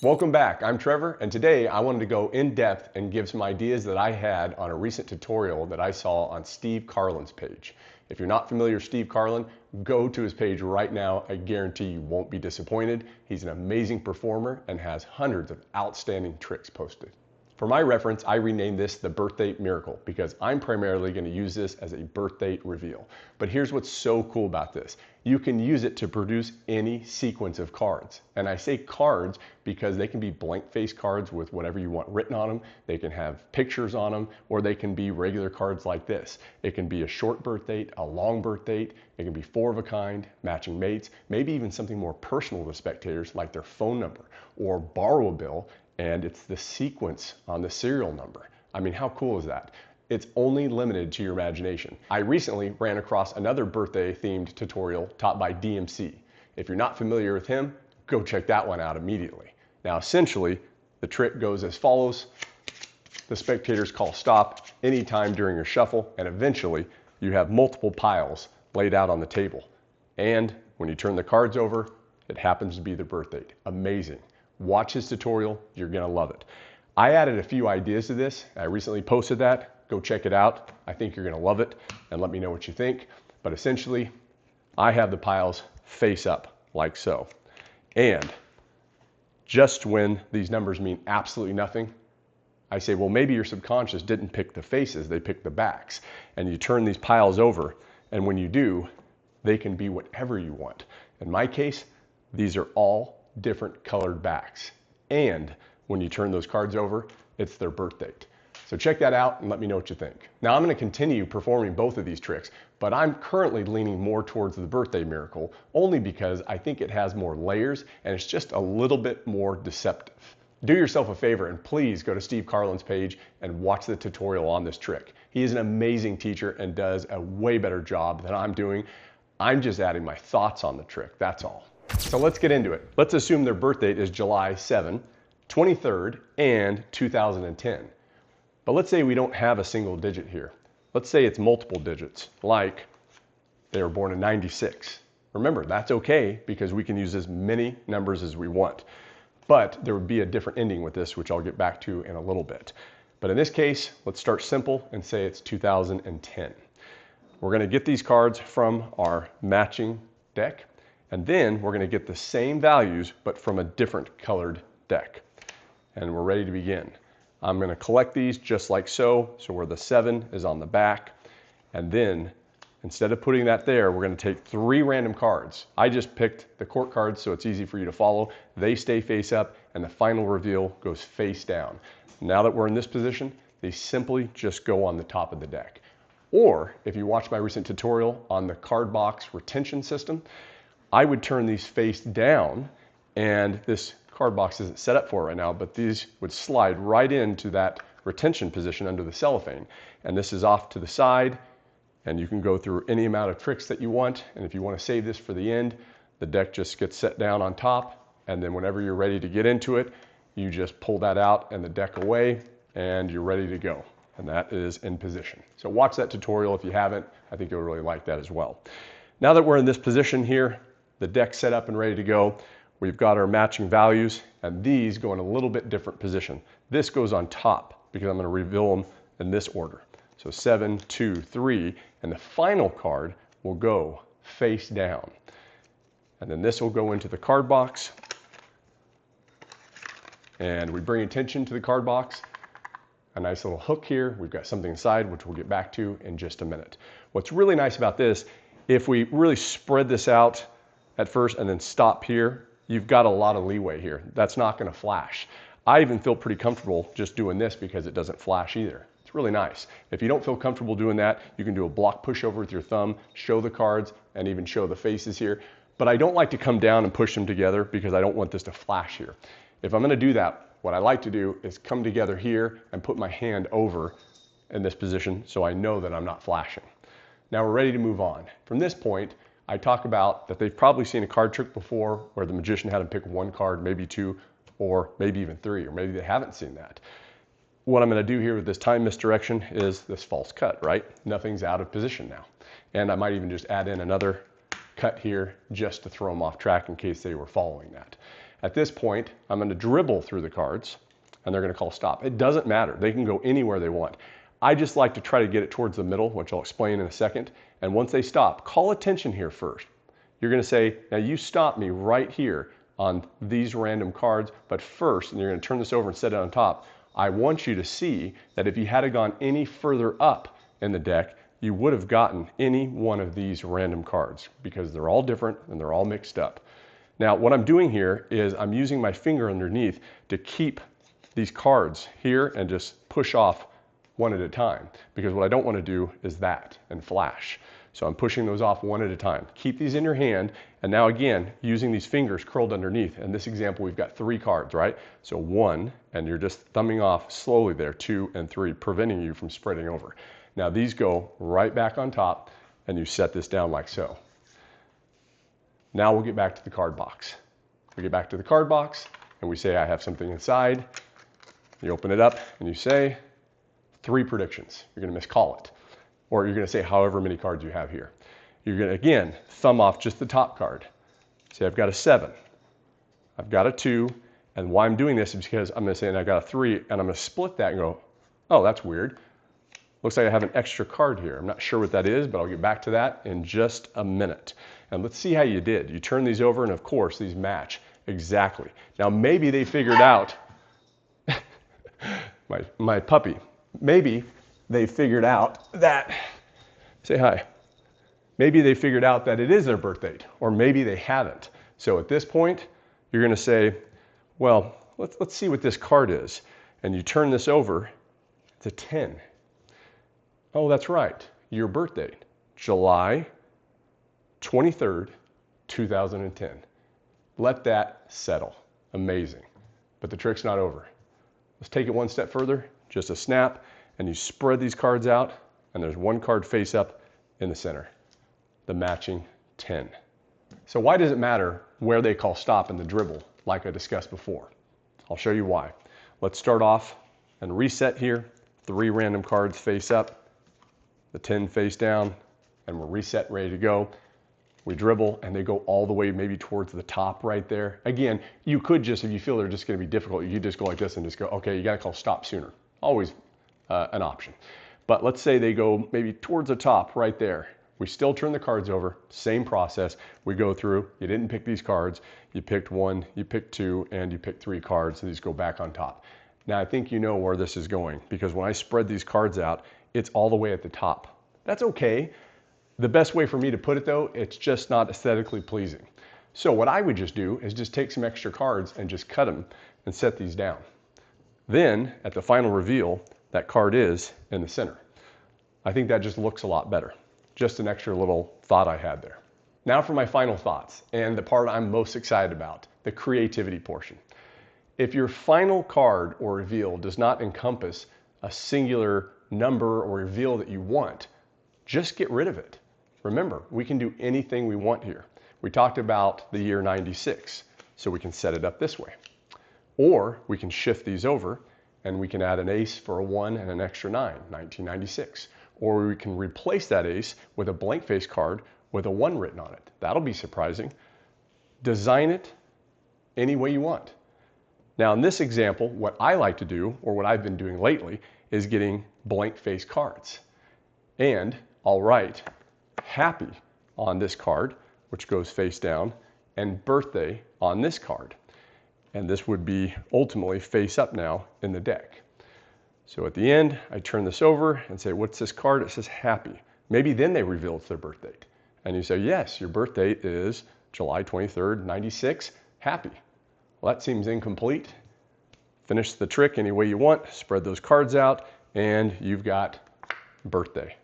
Welcome back. I'm Trevor, and today I wanted to go in depth and give some ideas that I had on a recent tutorial that I saw on Steve Carlin's page. If you're not familiar with Steve Carlin, go to his page right now. I guarantee you won't be disappointed. He's an amazing performer and has hundreds of outstanding tricks posted. For my reference, I renamed this the Birthday Miracle because I'm primarily going to use this as a birthday reveal. But here's what's so cool about this. You can use it to produce any sequence of cards. And I say cards because they can be blank face cards with whatever you want written on them. They can have pictures on them, or they can be regular cards like this. It can be a short birth date, a long birth date. It can be 4 of a kind, matching mates, maybe even something more personal to spectators like their phone number or borrow a bill, and it's the sequence on the serial number. I mean, how cool is that? It's only limited to your imagination. I recently ran across another birthday themed tutorial taught by DMC. If you're not familiar with him, go check that one out immediately. Now, essentially, the trick goes as follows. The spectators call stop anytime during your shuffle, and eventually you have multiple piles laid out on the table. And when you turn the cards over, it happens to be the birth date. Amazing. Watch his tutorial, you're gonna love it. I added a few ideas to this. I recently posted that. Go check it out. I think you're gonna love it, and let me know what you think. But essentially, I have the piles face up like so. And just when these numbers mean absolutely nothing, I say, well, maybe your subconscious didn't pick the faces, they picked the backs. And you turn these piles over, and when you do, they can be whatever you want. In my case, these are all different colored backs. And when you turn those cards over, it's their birth date. So check that out and let me know what you think. Now I'm going to continue performing both of these tricks, but I'm currently leaning more towards the Birthday Miracle only because I think it has more layers and it's just a little bit more deceptive. Do yourself a favor and please go to Steve Carlin's page and watch the tutorial on this trick. He is an amazing teacher and does a way better job than I'm doing. I'm just adding my thoughts on the trick, that's all. So let's get into it. Let's assume their birth date is July 7, 23rd, and 2010. But let's say we don't have a single digit here. Let's say it's multiple digits, like they were born in 96. Remember, that's okay because we can use as many numbers as we want. But there would be a different ending with this, which I'll get back to in a little bit. But in this case, let's start simple and say it's 2010. We're going to get these cards from our matching deck. And then we're going to get the same values, but from a different colored deck. And we're ready to begin. I'm going to collect these just like so. So where the 7 is on the back. And then instead of putting that there, we're going to take 3 random cards. I just picked the court cards so it's easy for you to follow. They stay face up and the final reveal goes face down. Now that we're in this position, they simply just go on the top of the deck. Or if you watch my recent tutorial on the card box retention system, I would turn these face down, and this card box isn't set up for it right now, but these would slide right into that retention position under the cellophane. And this is off to the side, and you can go through any amount of tricks that you want. And if you want to save this for the end, the deck just gets set down on top, and then whenever you're ready to get into it, you just pull that out and the deck away, and you're ready to go. And that is in position. So watch that tutorial if you haven't. I think you'll really like that as well. Now that we're in this position here, the deck set up and ready to go. We've got our matching values, and these go in a little bit different position. This goes on top because I'm going to reveal them in this order. So 7, 2, 3, and the final card will go face down. And then this will go into the card box. And we bring attention to the card box. A nice little hook here. We've got something inside, which we'll get back to in just a minute. What's really nice about this, if we really spread this out at first and then stop here, you've got a lot of leeway here. That's not going to flash. I even feel pretty comfortable just doing this because it doesn't flash either. It's really nice. If you don't feel comfortable doing that, you can do a block pushover with your thumb, show the cards, and even show the faces here. But I don't like to come down and push them together because I don't want this to flash here. If I'm going to do that, what I like to do is come together here and put my hand over in this position so I know that I'm not flashing. Now we're ready to move on. From this point, I talk about that they've probably seen a card trick before where the magician had them pick 1 card, maybe 2, or maybe even 3, or maybe they haven't seen that. What I'm going to do here with this time misdirection is this false cut, right? Nothing's out of position now. And I might even just add in another cut here just to throw them off track in case they were following that. At this point, I'm going to dribble through the cards and they're going to call stop. It doesn't matter. They can go anywhere they want. I just like to try to get it towards the middle, which I'll explain in a second. And once they stop, call attention here first. You're going to say, now you stop me right here on these random cards, but first, and you're going to turn this over and set it on top, I want you to see that if you had gone any further up in the deck, you would have gotten any one of these random cards because they're all different and they're all mixed up. Now, what I'm doing here is I'm using my finger underneath to keep these cards here and just push off one at a time, because what I don't want to do is that and flash. So I'm pushing those off one at a time. Keep these in your hand, and now again, using these fingers curled underneath. In this example, we've got 3 cards, right? So 1, and you're just thumbing off slowly there, 2 and 3, preventing you from spreading over. Now these go right back on top, and you set this down like so. Now we'll get back to the card box. We get back to the card box, and we say I have something inside. You open it up, and you say 3 predictions. You're going to miscall it. Or you're going to say however many cards you have here. You're going to, again, thumb off just the top card. Say I've got a 7. I've got a 2. And why I'm doing this is because I'm going to say and I've got a 3, and I'm going to split that and go, oh, that's weird. Looks like I have an extra card here. I'm not sure what that is, but I'll get back to that in just a minute. And let's see how you did. You turn these over, and of course, these match exactly. Now, maybe they figured out, my puppy, maybe they figured out that, say hi, maybe they figured out that it is their birth date, or maybe they haven't. So at this point, you're going to say, well, let's see what this card is. And you turn this over, it's a 10. Oh, that's right, your birth date, July 23rd, 2010. Let that settle. Amazing. But the trick's not over. Let's take it one step further, just a snap, and you spread these cards out, and there's 1 card face up in the center, the matching 10. So why does it matter where they call stop in the dribble, like I discussed before? I'll show you why. Let's start off and reset here. 3 random cards face up, the 10 face down, and we're reset, ready to go. We dribble, and they go all the way maybe towards the top right there. Again, you could just, if you feel they're just going to be difficult, you could just go like this and just go, okay, you got to call stop sooner. Always an option. But let's say they go maybe towards the top right there. We still turn the cards over, same process. We go through, you didn't pick these cards, you picked 1, you picked 2, and you picked 3 cards, and these go back on top. Now I think you know where this is going, because when I spread these cards out, it's all the way at the top. That's okay. The best way for me to put it though, it's just not aesthetically pleasing. So what I would just do is just take some extra cards and just cut them and set these down. Then at the final reveal, that card is in the center. I think that just looks a lot better. Just an extra little thought I had there. Now for my final thoughts, and the part I'm most excited about, the creativity portion. If your final card or reveal does not encompass a singular number or reveal that you want, just get rid of it. Remember, we can do anything we want here. We talked about the year 96, so we can set it up this way. Or we can shift these over, and we can add an ace for a 1 and an extra 9, 1996. Or we can replace that ace with a blank face card with a 1 written on it. That'll be surprising. Design it any way you want. Now in this example, what I like to do, or what I've been doing lately, is getting blank face cards. And I'll write happy on this card, which goes face down, and birthday on this card. And this would be ultimately face up now in the deck. So at the end, I turn this over and say, what's this card? It says happy. Maybe then they reveal it's their birth date. And you say, yes, your birth date is July 23rd, 96, happy. Well, that seems incomplete. Finish the trick any way you want, spread those cards out, and you've got birthday.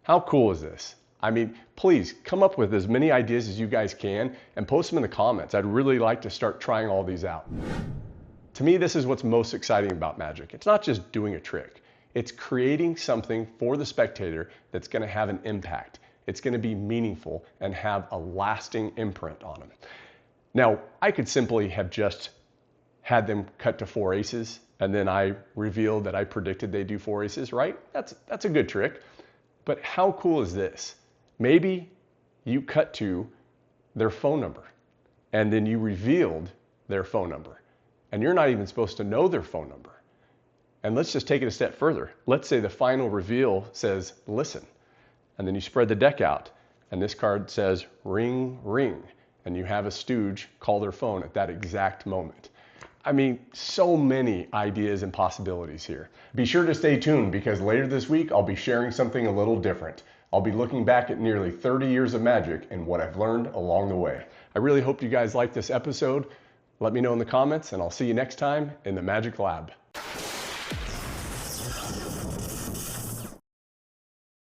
How cool is this? I mean, please come up with as many ideas as you guys can and post them in the comments. I'd really like to start trying all these out. To me, this is what's most exciting about magic. It's not just doing a trick. It's creating something for the spectator that's going to have an impact. It's going to be meaningful and have a lasting imprint on them. Now, I could simply have just had them cut to 4 aces, and then I revealed that I predicted they do 4 aces, right? That's a good trick. But how cool is this? Maybe you cut to their phone number, and then you revealed their phone number, and you're not even supposed to know their phone number. And let's just take it a step further. Let's say the final reveal says, listen, and then you spread the deck out, and this card says, ring, ring, and you have a stooge call their phone at that exact moment. I mean, so many ideas and possibilities here. Be sure to stay tuned, because later this week, I'll be sharing something a little different. I'll be looking back at nearly 30 years of magic and what I've learned along the way. I really hope you guys liked this episode. Let me know in the comments, and I'll see you next time in the Magic Lab.